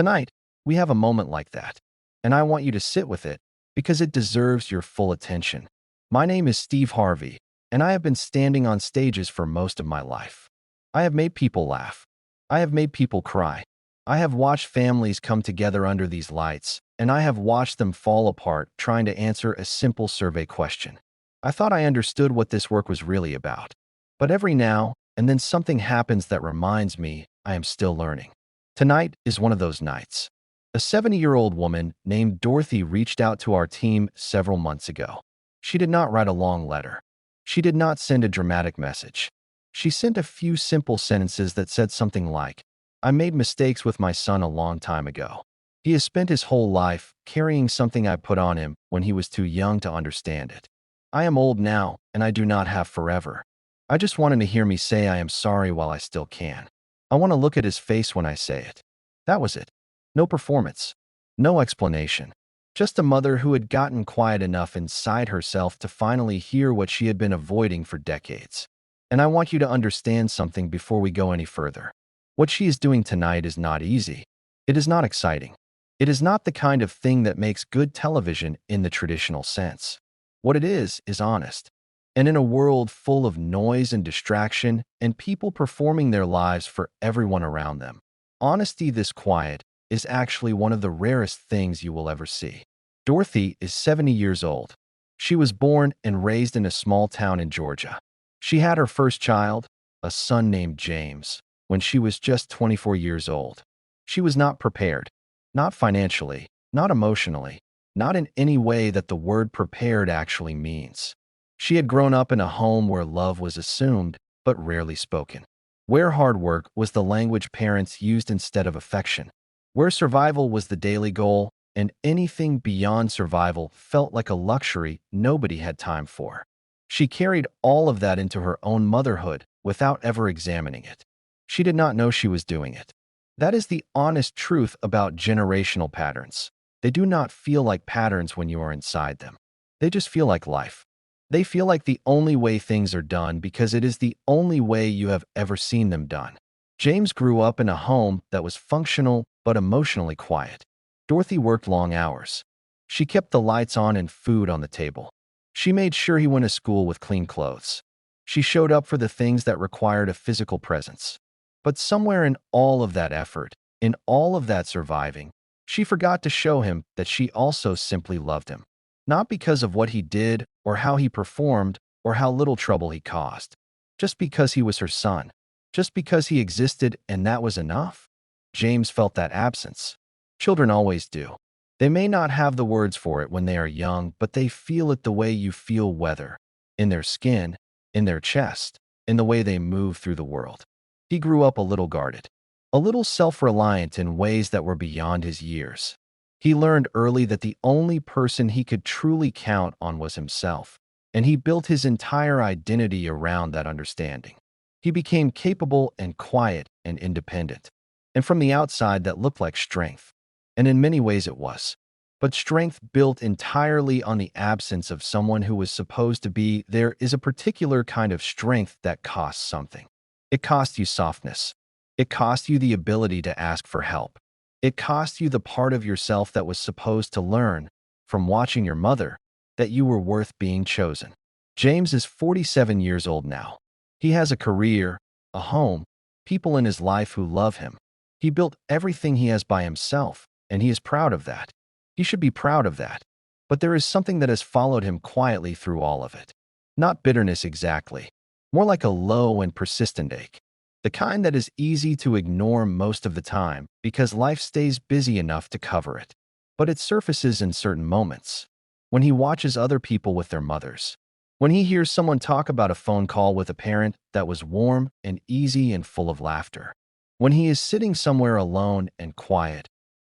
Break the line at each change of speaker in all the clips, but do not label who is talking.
Tonight, we have a moment like that, and I want you to sit with it because it deserves your full attention. My name is Steve Harvey, and I have been standing on stages for most of my life. I have made people laugh. I have made people cry. I have watched families come together under these lights, and I have watched them fall apart trying to answer a simple survey question. I thought I understood what this work was really about. But every now and then something happens that reminds me I am still learning. Tonight is one of those nights. A 70-year-old woman named Dorothy reached out to our team several months ago. She did not write a long letter. She did not send a dramatic message. She sent a few simple sentences that said something like, "I made mistakes with my son a long time ago. He has spent his whole life carrying something I put on him when he was too young to understand it. I am old now, and I do not have forever. I just want him to hear me say I am sorry while I still can. I want to look at his face when I say it." That was it. No performance. No explanation. Just a mother who had gotten quiet enough inside herself to finally hear what she had been avoiding for decades. And I want you to understand something before we go any further. What she is doing tonight is not easy. It is not exciting. It is not the kind of thing that makes good television in the traditional sense. What it is honest. And in a world full of noise and distraction and people performing their lives for everyone around them, honesty this quiet is actually one of the rarest things you will ever see. Dorothy is 70 years old. She was born and raised in a small town in Georgia. She had her first child, a son named James, when she was just 24 years old. She was not prepared, not financially, not emotionally, not in any way that the word prepared actually means. She had grown up in a home where love was assumed but rarely spoken, where hard work was the language parents used instead of affection, where survival was the daily goal, and anything beyond survival felt like a luxury nobody had time for. She carried all of that into her own motherhood without ever examining it. She did not know she was doing it. That is the honest truth about generational patterns. They do not feel like patterns when you are inside them. They just feel like life. They feel like the only way things are done because it is the only way you have ever seen them done. James grew up in a home that was functional but emotionally quiet. Dorothy worked long hours. She kept the lights on and food on the table. She made sure he went to school with clean clothes. She showed up for the things that required a physical presence. But somewhere in all of that effort, in all of that surviving, she forgot to show him that she also simply loved him. Not because of what he did or how he performed or how little trouble he caused. Just because he was her son. Just because he existed and that was enough. James felt that absence. Children always do. They may not have the words for it when they are young, but they feel it the way you feel weather. In their skin, in their chest, in the way they move through the world. He grew up a little guarded. A little self-reliant in ways that were beyond his years. He learned early that the only person he could truly count on was himself, and he built his entire identity around that understanding. He became capable and quiet and independent. And from the outside, that looked like strength. And in many ways it was. But strength built entirely on the absence of someone who was supposed to be there is a particular kind of strength that costs something. It costs you softness. It costs you the ability to ask for help. It cost you the part of yourself that was supposed to learn, from watching your mother, that you were worth being chosen. James is 47 years old now. He has a career, a home, people in his life who love him. He built everything he has by himself, and he is proud of that. He should be proud of that. But there is something that has followed him quietly through all of it. Not bitterness exactly, more like a low and persistent ache. The kind that is easy to ignore most of the time because life stays busy enough to cover it. But it surfaces in certain moments. When he watches other people with their mothers. When he hears someone talk about a phone call with a parent that was warm and easy and full of laughter. When he is sitting somewhere alone and quiet,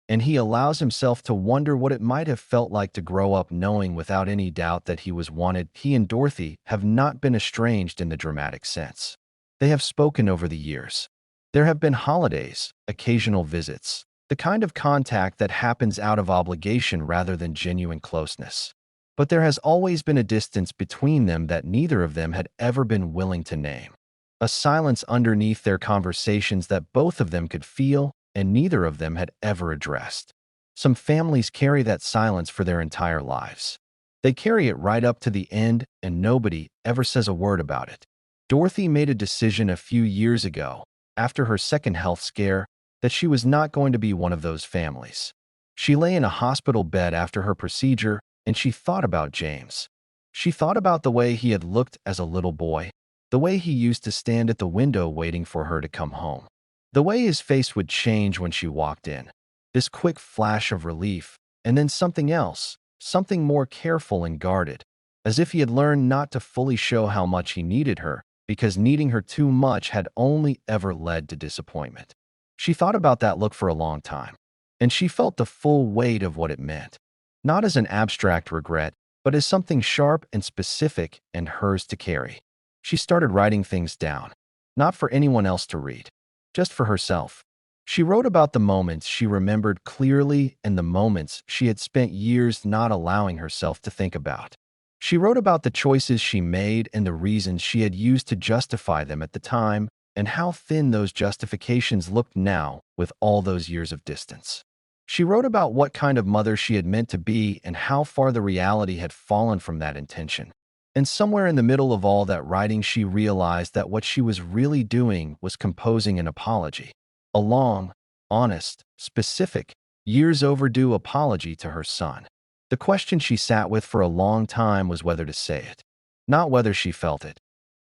and he allows himself to wonder what it might have felt like to grow up knowing without any doubt that he was wanted. He and Dorothy have not been estranged in the dramatic sense. They have spoken over the years. There have been holidays, occasional visits, the kind of contact that happens out of obligation rather than genuine closeness. But there has always been a distance between them that neither of them had ever been willing to name. A silence underneath their conversations that both of them could feel and neither of them had ever addressed. Some families carry that silence for their entire lives. They carry it right up to the end, and nobody ever says a word about it. Dorothy made a decision a few years ago, after her second health scare, that she was not going to be one of those families. She lay in a hospital bed after her procedure, and she thought about James. She thought about the way he had looked as a little boy, the way he used to stand at the window waiting for her to come home, the way his face would change when she walked in. This quick flash of relief, and then something else, something more careful and guarded, as if he had learned not to fully show how much he needed her, because needing her too much had only ever led to disappointment. She thought about that look for a long time, and she felt the full weight of what it meant, not as an abstract regret, but as something sharp and specific and hers to carry. She started writing things down, not for anyone else to read, just for herself. She wrote about the moments she remembered clearly and the moments she had spent years not allowing herself to think about. She wrote about the choices she made and the reasons she had used to justify them at the time, and how thin those justifications looked now with all those years of distance. She wrote about what kind of mother she had meant to be and how far the reality had fallen from that intention. And somewhere in the middle of all that writing, she realized that what she was really doing was composing an apology. A long, honest, specific, years overdue apology to her son. The question she sat with for a long time was whether to say it, not whether she felt it.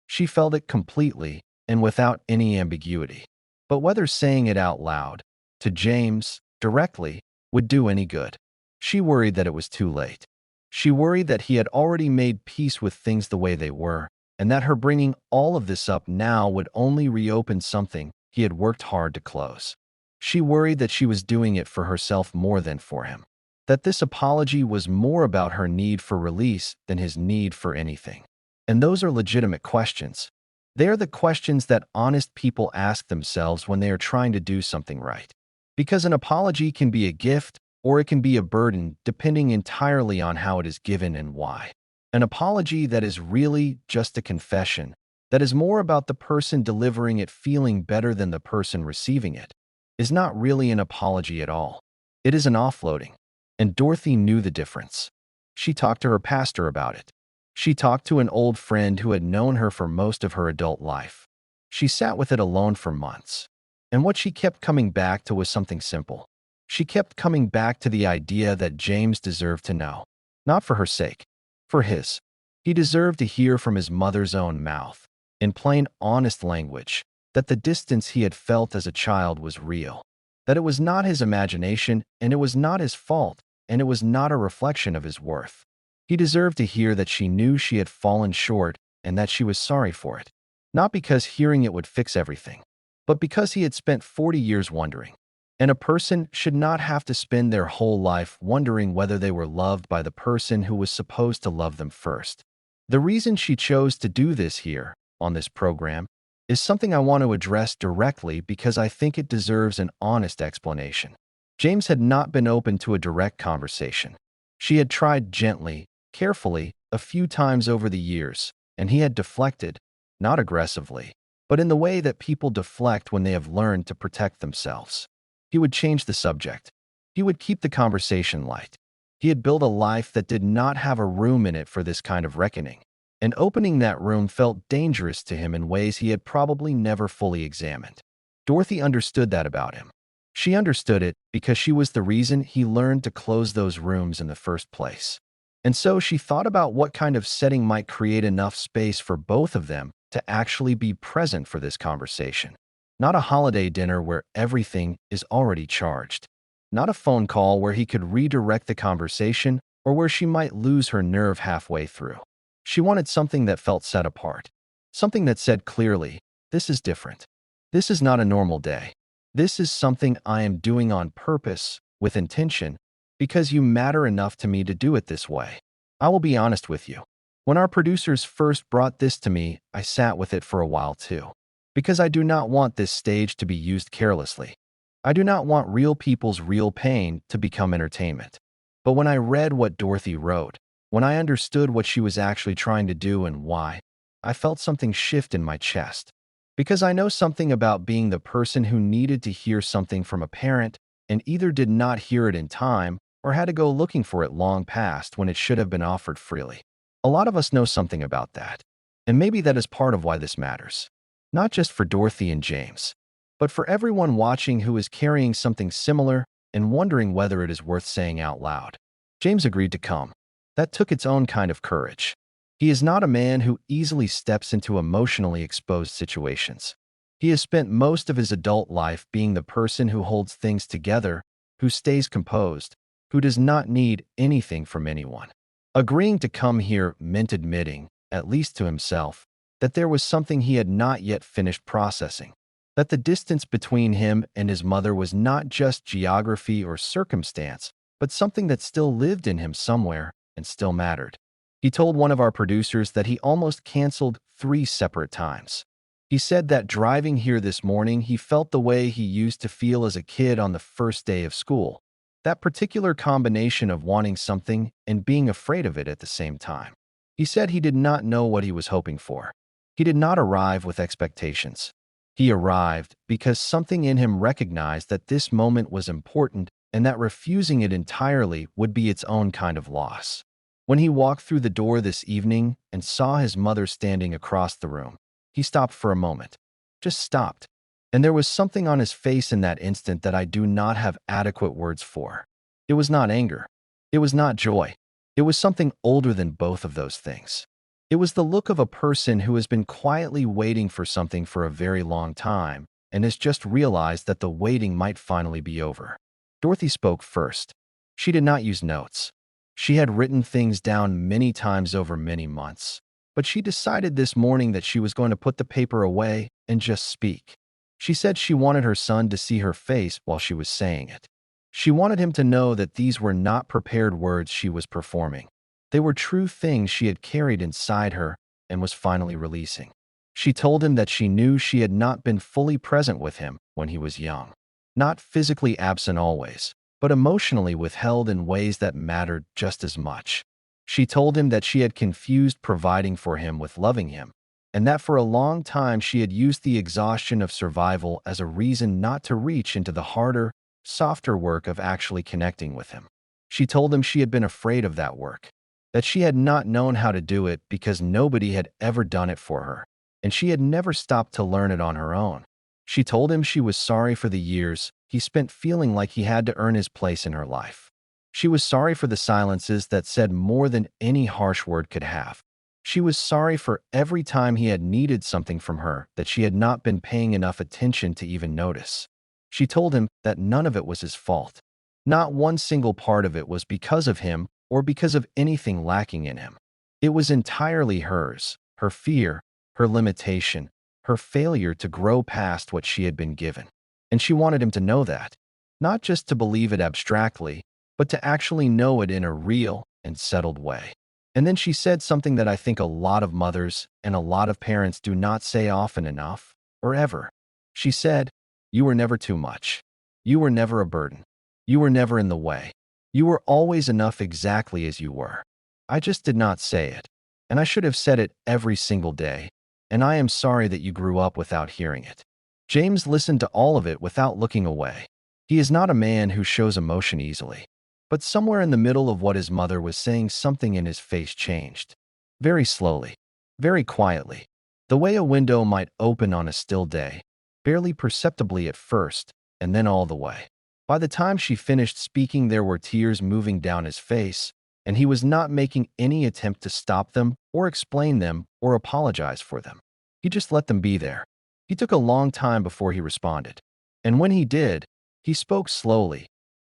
She felt it completely and without any ambiguity. But whether saying it out loud, to James, directly, would do any good. She worried that it was too late. She worried that he had already made peace with things the way they were, and that her bringing all of this up now would only reopen something he had worked hard to close. She worried that she was doing it for herself more than for him, that this apology was more about her need for release than his need for anything. And those are legitimate questions. They are the questions that honest people ask themselves when they are trying to do something right. Because an apology can be a gift or it can be a burden, depending entirely on how it is given and why. An apology that is really just a confession, that is more about the person delivering it feeling better than the person receiving it, is not really an apology at all. It is an offloading. And Dorothy knew the difference. She talked to her pastor about it. She talked to an old friend who had known her for most of her adult life. She sat with it alone for months. And what she kept coming back to was something simple. She kept coming back to the idea that James deserved to know. Not for her sake, for his. He deserved to hear from his mother's own mouth, in plain, honest language, that the distance he had felt as a child was real. That it was not his imagination, and it was not his fault, and it was not a reflection of his worth. He deserved to hear that she knew she had fallen short and that she was sorry for it. Not because hearing it would fix everything, but because he had spent 40 years wondering. And a person should not have to spend their whole life wondering whether they were loved by the person who was supposed to love them first. The reason she chose to do this here, on this program, is something I want to address directly because I think it deserves an honest explanation. James had not been open to a direct conversation. She had tried gently, carefully, a few times over the years, and he had deflected, not aggressively, but in the way that people deflect when they have learned to protect themselves. He would change the subject. He would keep the conversation light. He had built a life that did not have a room in it for this kind of reckoning, and opening that room felt dangerous to him in ways he had probably never fully examined. Dorothy understood that about him. She understood it because she was the reason he learned to close those rooms in the first place. And so she thought about what kind of setting might create enough space for both of them to actually be present for this conversation. Not a holiday dinner where everything is already charged. Not a phone call where he could redirect the conversation or where she might lose her nerve halfway through. She wanted something that felt set apart. Something that said clearly, this is different. This is not a normal day. This is something I am doing on purpose, with intention, because you matter enough to me to do it this way. I will be honest with you. When our producers first brought this to me, I sat with it for a while too. Because I do not want this stage to be used carelessly. I do not want real people's real pain to become entertainment. But when I read what Dorothy wrote, when I understood what she was actually trying to do and why, I felt something shift in my chest. Because I know something about being the person who needed to hear something from a parent and either did not hear it in time or had to go looking for it long past when it should have been offered freely. A lot of us know something about that. And maybe that is part of why this matters. Not just for Dorothy and James, but for everyone watching who is carrying something similar and wondering whether it is worth saying out loud. James agreed to come. That took its own kind of courage. He is not a man who easily steps into emotionally exposed situations. He has spent most of his adult life being the person who holds things together, who stays composed, who does not need anything from anyone. Agreeing to come here meant admitting, at least to himself, that there was something he had not yet finished processing, that the distance between him and his mother was not just geography or circumstance, but something that still lived in him somewhere and still mattered. He told one of our producers that he almost canceled 3 separate times. He said that driving here this morning, he felt the way he used to feel as a kid on the first day of school. That particular combination of wanting something and being afraid of it at the same time. He said he did not know what he was hoping for. He did not arrive with expectations. He arrived because something in him recognized that this moment was important and that refusing it entirely would be its own kind of loss. When he walked through the door this evening and saw his mother standing across the room, he stopped for a moment. Just stopped. And there was something on his face in that instant that I do not have adequate words for. It was not anger. It was not joy. It was something older than both of those things. It was the look of a person who has been quietly waiting for something for a very long time and has just realized that the waiting might finally be over. Dorothy spoke first. She did not use notes. She had written things down many times over many months, but she decided this morning that she was going to put the paper away and just speak. She said she wanted her son to see her face while she was saying it. She wanted him to know that these were not prepared words she was performing. They were true things she had carried inside her and was finally releasing. She told him that she knew she had not been fully present with him when he was young. Not physically absent always, but emotionally withheld in ways that mattered just as much. She told him that she had confused providing for him with loving him, and that for a long time she had used the exhaustion of survival as a reason not to reach into the harder, softer work of actually connecting with him. She told him she had been afraid of that work, that she had not known how to do it because nobody had ever done it for her, and she had never stopped to learn it on her own. She told him she was sorry for the years he spent feeling like he had to earn his place in her life. She was sorry for the silences that said more than any harsh word could have. She was sorry for every time he had needed something from her that she had not been paying enough attention to even notice. She told him that none of it was his fault. Not one single part of it was because of him or because of anything lacking in him. It was entirely hers, her fear, her limitation, her failure to grow past what she had been given. And she wanted him to know that, not just to believe it abstractly, but to actually know it in a real and settled way. And then she said something that I think a lot of mothers and a lot of parents do not say often enough, or ever. She said, "You were never too much. You were never a burden. You were never in the way. You were always enough exactly as you were. I just did not say it, and I should have said it every single day, and I am sorry that you grew up without hearing it." James listened to all of it without looking away. He is not a man who shows emotion easily. But somewhere in the middle of what his mother was saying, something in his face changed. Very slowly, very quietly, the way a window might open on a still day, barely perceptibly at first, and then all the way. By the time she finished speaking, there were tears moving down his face, and he was not making any attempt to stop them or explain them or apologize for them. He just let them be there. He took a long time before he responded. And when he did, he spoke slowly,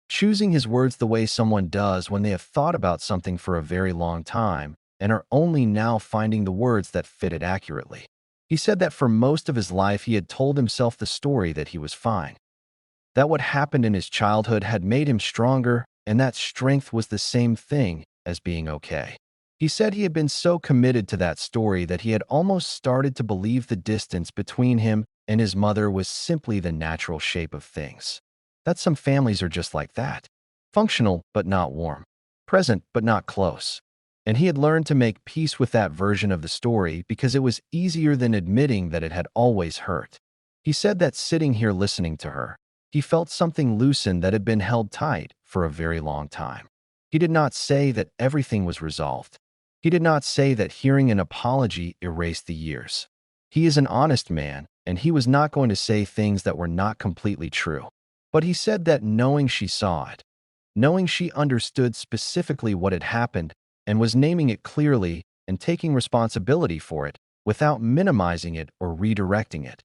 choosing his words the way someone does when they have thought about something for a very long time and are only now finding the words that fit it accurately. He said that for most of his life he had told himself the story that he was fine, that what happened in his childhood had made him stronger, and that strength was the same thing as being okay. He said he had been so committed to that story that he had almost started to believe the distance between him and his mother was simply the natural shape of things. That some families are just like that. Functional, but not warm. Present, but not close. And he had learned to make peace with that version of the story because it was easier than admitting that it had always hurt. He said that sitting here listening to her, he felt something loosen that had been held tight for a very long time. He did not say that everything was resolved. He did not say that hearing an apology erased the years. He is an honest man, and he was not going to say things that were not completely true. But he said that knowing she saw it, knowing she understood specifically what had happened and was naming it clearly and taking responsibility for it without minimizing it or redirecting it,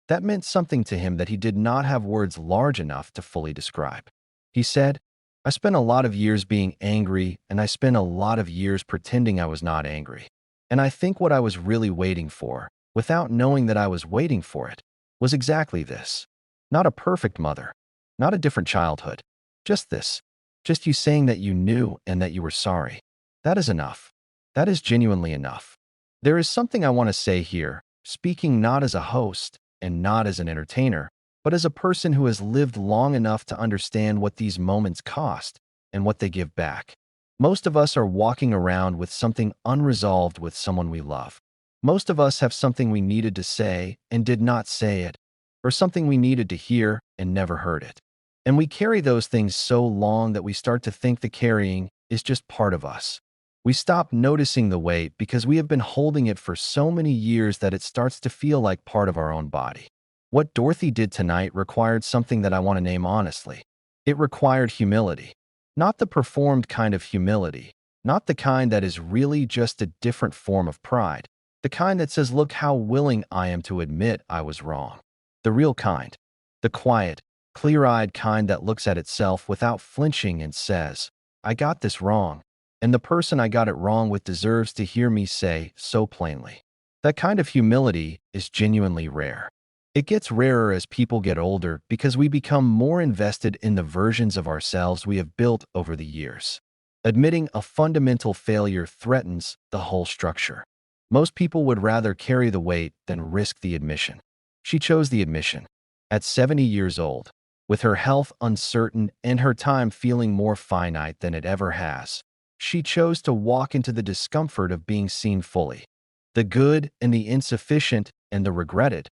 that meant something to him that he did not have words large enough to fully describe. He said, I spent a lot of years being angry, and I spent a lot of years pretending I was not angry. And I think what I was really waiting for, without knowing that I was waiting for it, was exactly this. Not a perfect mother, not a different childhood, just this. Just you saying that you knew and that you were sorry. That is enough. That is genuinely enough. There is something I want to say here, speaking not as a host and not as an entertainer, but as a person who has lived long enough to understand what these moments cost and what they give back. Most of us are walking around with something unresolved with someone we love. Most of us have something we needed to say and did not say it, or something we needed to hear and never heard it. And we carry those things so long that we start to think the carrying is just part of us. We stop noticing the weight because we have been holding it for so many years that it starts to feel like part of our own body. What Dorothy did tonight required something that I want to name honestly. It required humility. Not the performed kind of humility, not the kind that is really just a different form of pride, the kind that says, look how willing I am to admit I was wrong. The real kind, the quiet, clear-eyed kind that looks at itself without flinching and says, I got this wrong, and the person I got it wrong with deserves to hear me say so plainly. That kind of humility is genuinely rare. It gets rarer as people get older because we become more invested in the versions of ourselves we have built over the years. Admitting a fundamental failure threatens the whole structure. Most people would rather carry the weight than risk the admission. She chose the admission. At 70 years old, with her health uncertain and her time feeling more finite than it ever has, she chose to walk into the discomfort of being seen fully, the good and the insufficient and the regretted,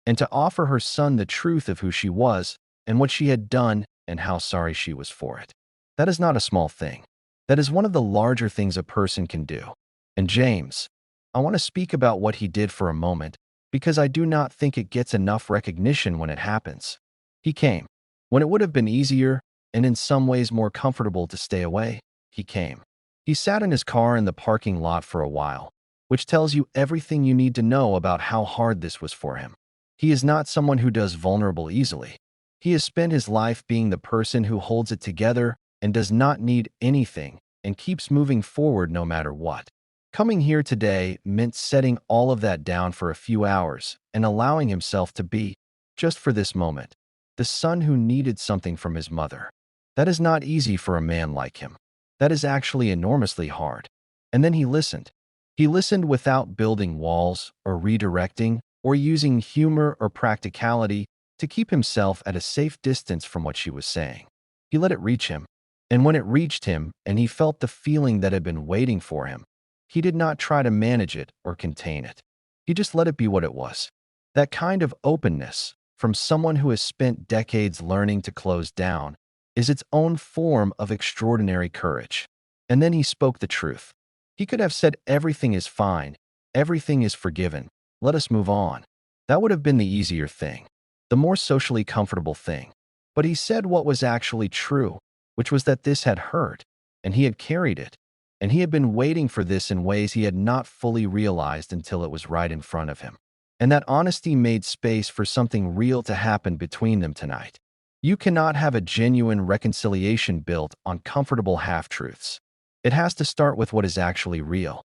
and to offer her son the truth of who she was and what she had done and how sorry she was for it. That is not a small thing. That is one of the larger things a person can do. And James, I want to speak about what he did for a moment because I do not think it gets enough recognition when it happens. He came. When it would have been easier and in some ways more comfortable to stay away, he came. He sat in his car in the parking lot for a while, which tells you everything you need to know about how hard this was for him. He is not someone who does vulnerable easily. He has spent his life being the person who holds it together and does not need anything and keeps moving forward no matter what. Coming here today meant setting all of that down for a few hours and allowing himself to be, just for this moment, the son who needed something from his mother. That is not easy for a man like him. That is actually enormously hard. And then he listened. He listened without building walls or redirecting or using humor or practicality to keep himself at a safe distance from what she was saying. He let it reach him. And when it reached him and he felt the feeling that had been waiting for him, he did not try to manage it or contain it. He just let it be what it was. That kind of openness from someone who has spent decades learning to close down is its own form of extraordinary courage. And then he spoke the truth. He could have said everything is fine, everything is forgiven, let us move on. That would have been the easier thing, the more socially comfortable thing. But he said what was actually true, which was that this had hurt, and he had carried it, and he had been waiting for this in ways he had not fully realized until it was right in front of him. And that honesty made space for something real to happen between them tonight. You cannot have a genuine reconciliation built on comfortable half-truths. It has to start with what is actually real.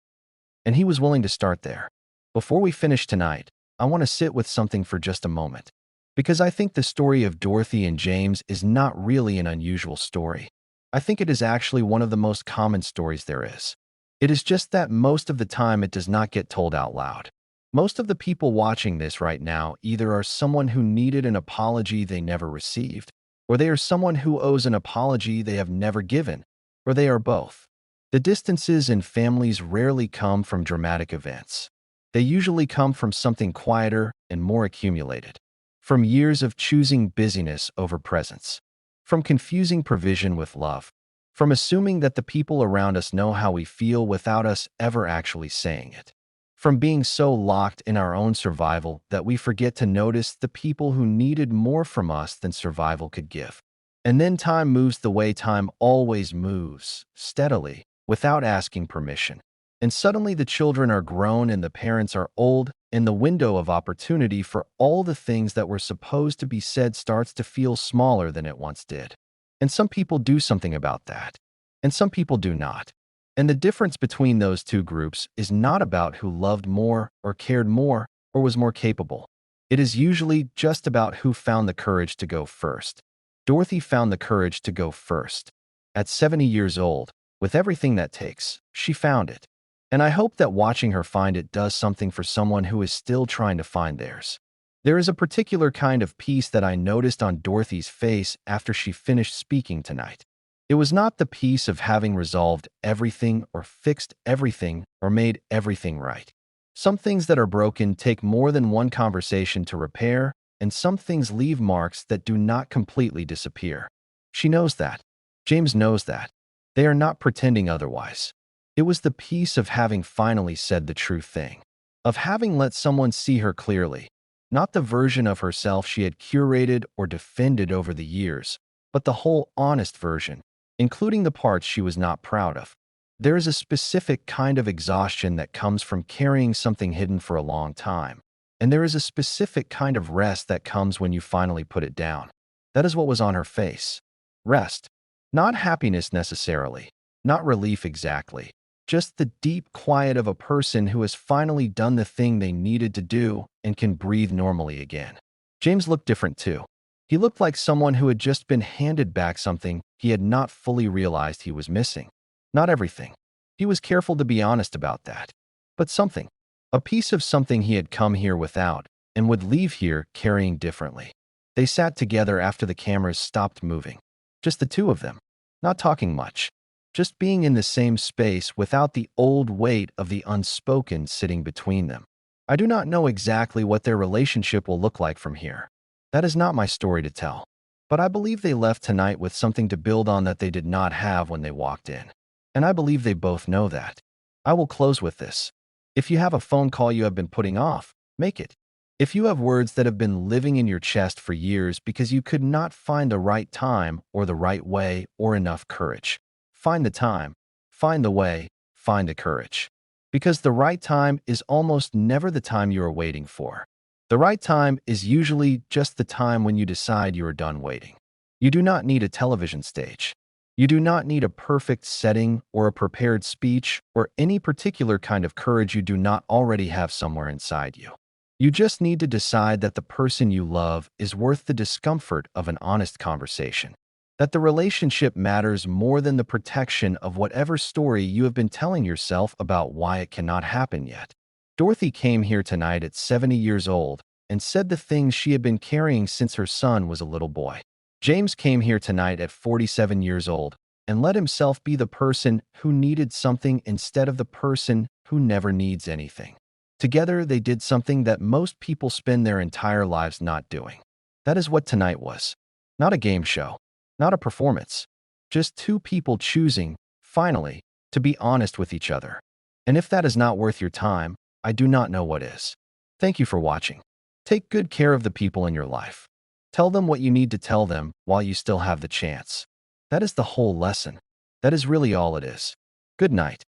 And he was willing to start there. Before we finish tonight, I want to sit with something for just a moment. Because I think the story of Dorothy and James is not really an unusual story. I think it is actually one of the most common stories there is. It is just that most of the time it does not get told out loud. Most of the people watching this right now either are someone who needed an apology they never received, or they are someone who owes an apology they have never given, or they are both. The distances in families rarely come from dramatic events. They usually come from something quieter and more accumulated. From years of choosing busyness over presence. From confusing provision with love. From assuming that the people around us know how we feel without us ever actually saying it. From being so locked in our own survival that we forget to notice the people who needed more from us than survival could give. And then time moves the way time always moves, steadily, without asking permission. And suddenly the children are grown and the parents are old, and the window of opportunity for all the things that were supposed to be said starts to feel smaller than it once did. And some people do something about that, and some people do not. And the difference between those two groups is not about who loved more or cared more or was more capable. It is usually just about who found the courage to go first. Dorothy found the courage to go first. At 70 years old, with everything that takes, she found it. And I hope that watching her find it does something for someone who is still trying to find theirs. There is a particular kind of peace that I noticed on Dorothy's face after she finished speaking tonight. It was not the peace of having resolved everything or fixed everything or made everything right. Some things that are broken take more than one conversation to repair, and some things leave marks that do not completely disappear. She knows that. James knows that. They are not pretending otherwise. It was the peace of having finally said the true thing, of having let someone see her clearly, not the version of herself she had curated or defended over the years, but the whole honest version, including the parts she was not proud of. There is a specific kind of exhaustion that comes from carrying something hidden for a long time, and there is a specific kind of rest that comes when you finally put it down. That is what was on her face. Rest. Not happiness necessarily, not relief exactly. Just the deep quiet of a person who has finally done the thing they needed to do and can breathe normally again. James looked different too. He looked like someone who had just been handed back something he had not fully realized he was missing. Not everything. He was careful to be honest about that. But something. A piece of something he had come here without and would leave here carrying differently. They sat together after the cameras stopped moving. Just the two of them. Not talking much. Just being in the same space without the old weight of the unspoken sitting between them. I do not know exactly what their relationship will look like from here. That is not my story to tell. But I believe they left tonight with something to build on that they did not have when they walked in. And I believe they both know that. I will close with this. If you have a phone call you have been putting off, make it. If you have words that have been living in your chest for years because you could not find the right time or the right way or enough courage, find the time, find the way, find the courage. Because the right time is almost never the time you are waiting for. The right time is usually just the time when you decide you are done waiting. You do not need a television stage. You do not need a perfect setting or a prepared speech or any particular kind of courage you do not already have somewhere inside you. You just need to decide that the person you love is worth the discomfort of an honest conversation. That the relationship matters more than the protection of whatever story you have been telling yourself about why it cannot happen yet. Dorothy came here tonight at 70 years old and said the things she had been carrying since her son was a little boy. James came here tonight at 47 years old and let himself be the person who needed something instead of the person who never needs anything. Together, they did something that most people spend their entire lives not doing. That is what tonight was. Not a game show. Not a performance. Just two people choosing, finally, to be honest with each other. And if that is not worth your time, I do not know what is. Thank you for watching. Take good care of the people in your life. Tell them what you need to tell them while you still have the chance. That is the whole lesson. That is really all it is. Good night.